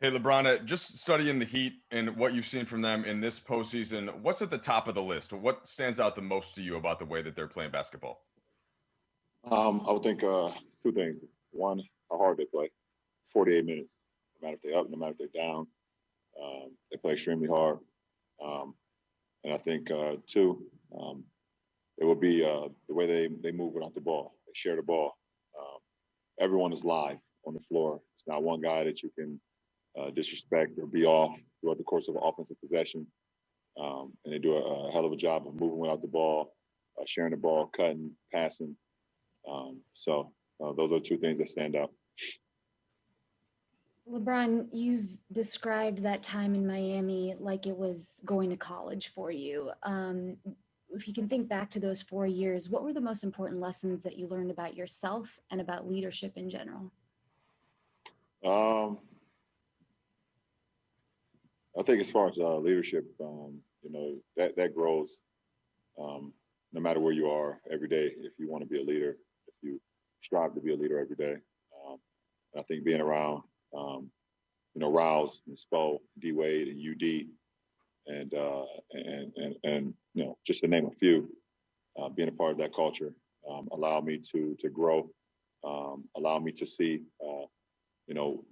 Hey, LeBron, just studying the Heat and what you've seen from them in this postseason, what's at the top of the list? What stands out the most to you about the way that they're playing basketball? I would think two things. One, how hard they play. 48 minutes. No matter if they're up, no matter if they're down. They play extremely hard. Um, and I think, two, it would be the way they move without the ball. They share the ball. Um, Everyone is live on the floor. It's not one guy that you can disrespect or be off throughout the course of an offensive possession. And they do a hell of a job of moving without the ball, sharing the ball, cutting, passing. So those are two things that stand out. LeBron, you've described that time in Miami like it was going to college for you. If you can think back to those 4 years, what were the most important lessons that you learned about yourself and about leadership in general? I think as far as leadership, that grows no matter where you are every day. If you want to be a leader, if you strive to be a leader every day, and I think being around, Rouse and Spo, D Wade and UD, and just to name a few, being a part of that culture allowed me to grow, allowed me to see,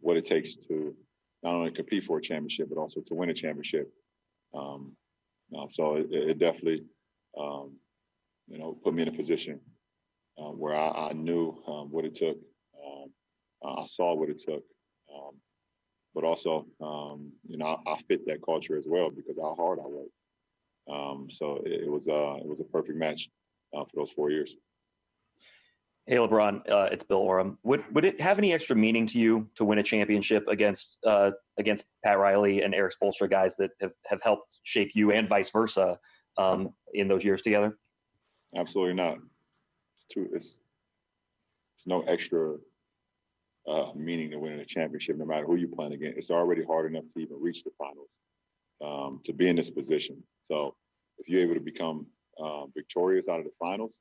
what it takes to not only compete for a championship, but also to win a championship. So it definitely, put me in a position where I knew what it took. I saw what it took. But also, I fit that culture as well because of how hard I worked. So it was a perfect match for those 4 years. Hey, LeBron, it's Bill Oram. Would it have any extra meaning to you to win a championship against Pat Riley and Erik Spoelstra, guys that have helped shape you and vice versa in those years together? Absolutely not. It's no extra meaning to winning a championship, no matter who you're playing against. It's already hard enough to even reach the finals, to be in this position. So if you're able to become victorious out of the finals,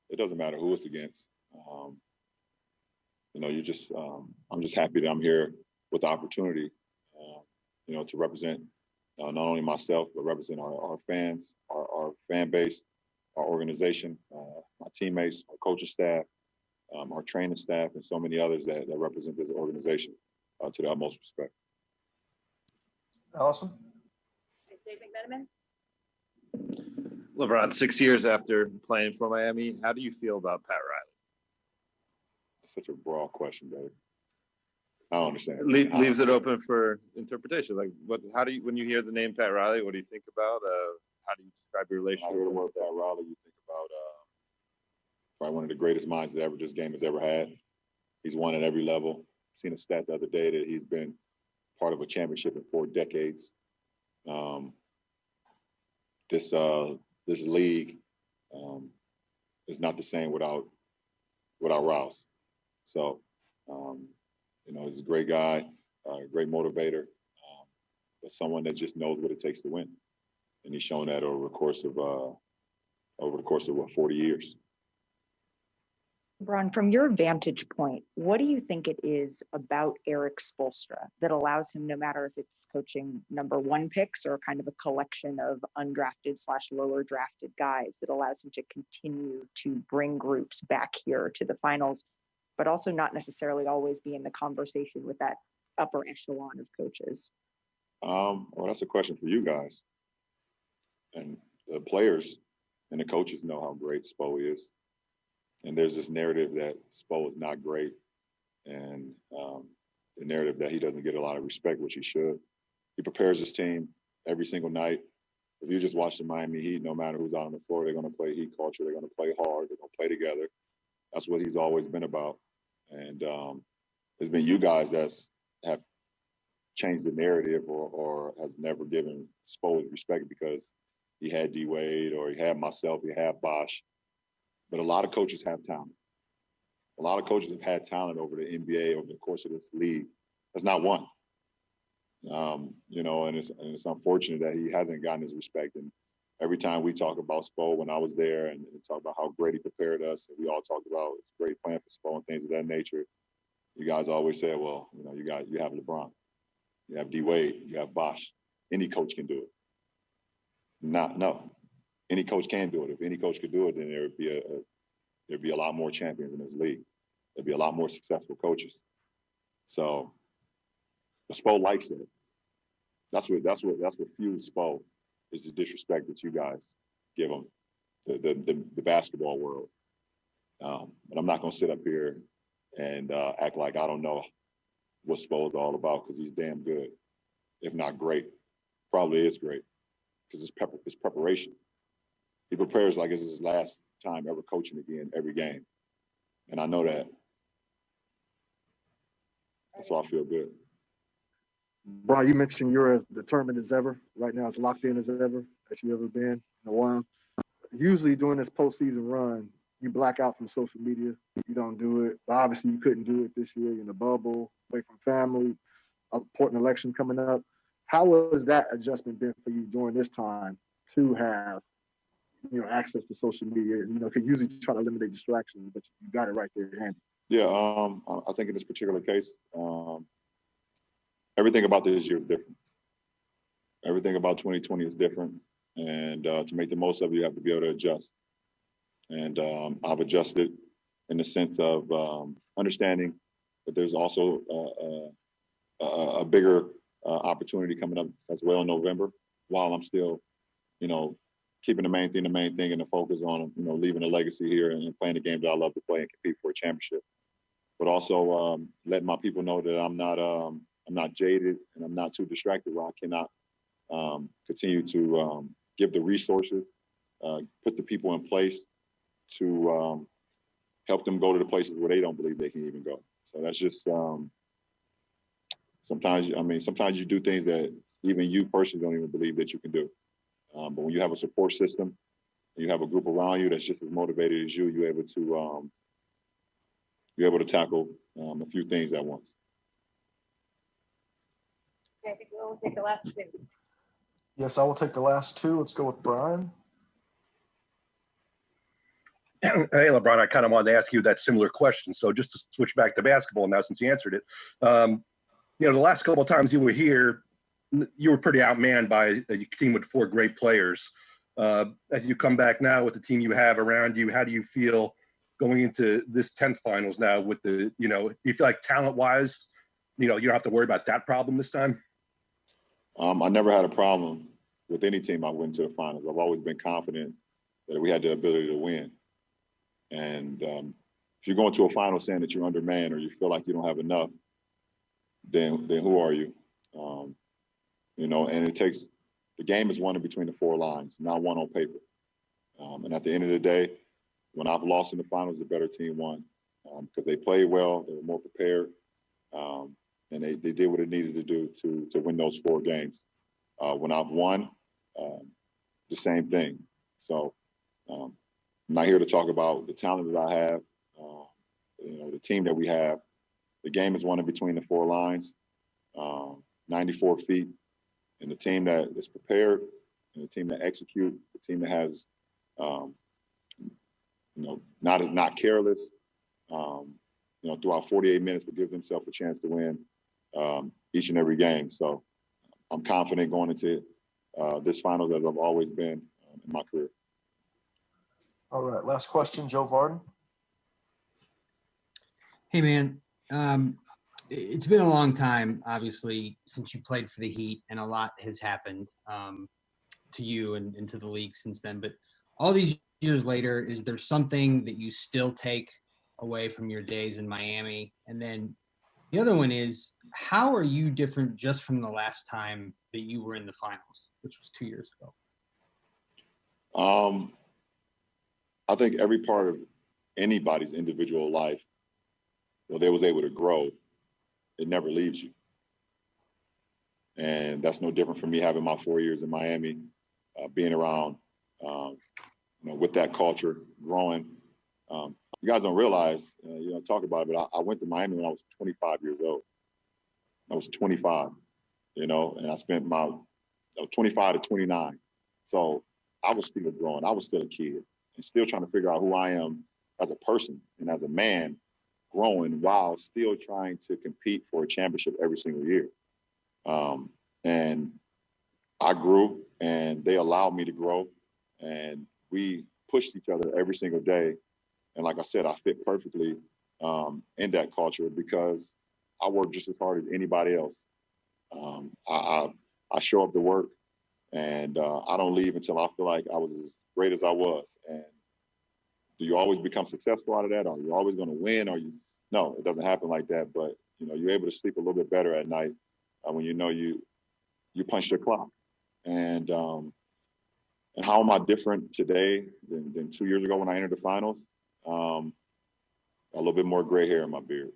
it doesn't matter who it's against. I'm just happy that I'm here with the opportunity, to represent not only myself, but represent our fans, our fan base, our organization, my teammates, our coaching staff, our training staff, and so many others that represent this organization to the utmost respect. Awesome. Dave McMenamin. LeBron, 6 years after playing for Miami, how do you feel about Pat Riley? That's such a broad question, Dave. I don't understand. Leaves it open for interpretation. Like, when you hear the name Pat Riley, what do you think about? How do you describe your relationship? When I hear the word Pat Riley, you think about probably one of the greatest minds that this game has ever had. He's won at every level. Seen a stat the other day that he's been part of a championship in 4 decades. This league is not the same without Rouse. So, he's a great guy, a great motivator, but someone that just knows what it takes to win. And he's shown that over the course of 40 years. LeBron, from your vantage point, what do you think it is about Erik Spoelstra that allows him, no matter if it's coaching number 1 picks or kind of a collection of undrafted / lower drafted guys, that allows him to continue to bring groups back here to the finals, but also not necessarily always be in the conversation with that upper echelon of coaches? Well, that's a question for you guys. And the players and the coaches know how great Spo is. And there's this narrative that Spo is not great, and the narrative that he doesn't get a lot of respect, which he should. He prepares his team every single night. If you just watch the Miami Heat, no matter who's out on the floor, they're going to play Heat culture. They're going to play hard. They're going to play together. That's what he's always been about. And it's been you guys that have changed the narrative or has never given Spo respect because he had D Wade or he had myself, he had Bosh. But a lot of coaches have talent. A lot of coaches have had talent over the NBA over the course of this league. That's not one. And it's unfortunate that he hasn't gotten his respect. And every time we talk about Spo, when I was there and talk about how great he prepared us, and we all talked about it's great playing for Spo and things of that nature, you guys always say, well, you have LeBron. You have D Wade, you have Bosh. Any coach can do it. No. Any coach can do it. If any coach could do it, then there'd be a lot more champions in this league. There'd be a lot more successful coaches. So the Spo likes that. That's what fuels Spo, is the disrespect that you guys give him, the basketball world. But I'm not gonna sit up here and act like I don't know what Spo is all about, because he's damn good, if not great. Probably is great, because it's preparation. He prepares like it's his last time ever coaching again every game, and I know that. That's why I feel good. Brian, you mentioned you're as determined as ever. Right now, as locked in as ever, as you've ever been in a while. Usually during this postseason run, you black out from social media. You don't do it. But obviously, you couldn't do it this year in the bubble, away from family, important election coming up. How has that adjustment been for you during this time to have, access to social media? Because usually try to eliminate distractions, but you got it right there handy. Yeah, I think in this particular case, everything about this year is different. Everything about 2020 is different. And to make the most of it, you have to be able to adjust. And I've adjusted in the sense of understanding that there's also a bigger opportunity coming up as well in November, while I'm still, keeping the main thing, and the focus on, leaving a legacy here and playing the game that I love to play and compete for a championship. But also letting my people know that I'm not jaded and I'm not too distracted where I cannot continue to give the resources, put the people in place to help them go to the places where they don't believe they can even go. So that's just sometimes you do things that even you personally don't even believe that you can do. But when you have a support system, and you have a group around you that's just as motivated as you, you're able to tackle a few things at once. I think we'll take the last two. Yes, I will take the last two. Let's go with Brian. Hey, LeBron, I kind of wanted to ask you that similar question. So just to switch back to basketball now, since you answered it, the last couple of times you were here, you were pretty outmanned by a team with 4 great players. As you come back now with the team you have around you, how do you feel going into this 10th finals now with do you feel like talent-wise, you don't have to worry about that problem this time? I never had a problem with any team I went to the finals. I've always been confident that we had the ability to win. And if you're going to a final saying that you're undermanned or you feel like you don't have enough, then who are you? And the game is won in between the 4 lines, not won on paper. And at the end of the day, when I've lost in the finals, the better team won because they played well, they were more prepared, and they did what it needed to do to win those 4 games. When I've won, the same thing. So I'm not here to talk about the talent that I have, the team that we have. The game is won in between the 4 lines, 94 feet, and the team that is prepared, and the team that execute, the team that has, not careless, throughout 48 minutes, but give themselves a chance to win each and every game. So I'm confident going into this finals as I've always been in my career. All right, last question, Joe Varden. Hey, man. It's been a long time, obviously, since you played for the Heat, and a lot has happened to you and to the league since then. But all these years later, is there something that you still take away from your days in Miami? And then the other one is, how are you different just from the last time that you were in the finals, which was 2 years ago? I think every part of anybody's individual life, where they was able to grow, it never leaves you. And that's no different from me having my 4 years in Miami, being around, with that culture, growing. You guys don't realize, talk about it, but I went to Miami when I was 25 years old. I was 25, and I spent I was 25 to 29. So I was still growing. I was still a kid and still trying to figure out who I am as a person and as a man, growing while still trying to compete for a championship every single year. And I grew, and they allowed me to grow, and we pushed each other every single day. And like I said, I fit perfectly in that culture because I work just as hard as anybody else. I show up to work, and I don't leave until I feel like I was as great as I was. And do you always become successful out of that? Are you always going to win? No, it doesn't happen like that. But you're able to sleep a little bit better at night when you punched your clock. And how am I different today than 2 years ago when I entered the finals? A little bit more gray hair in my beard.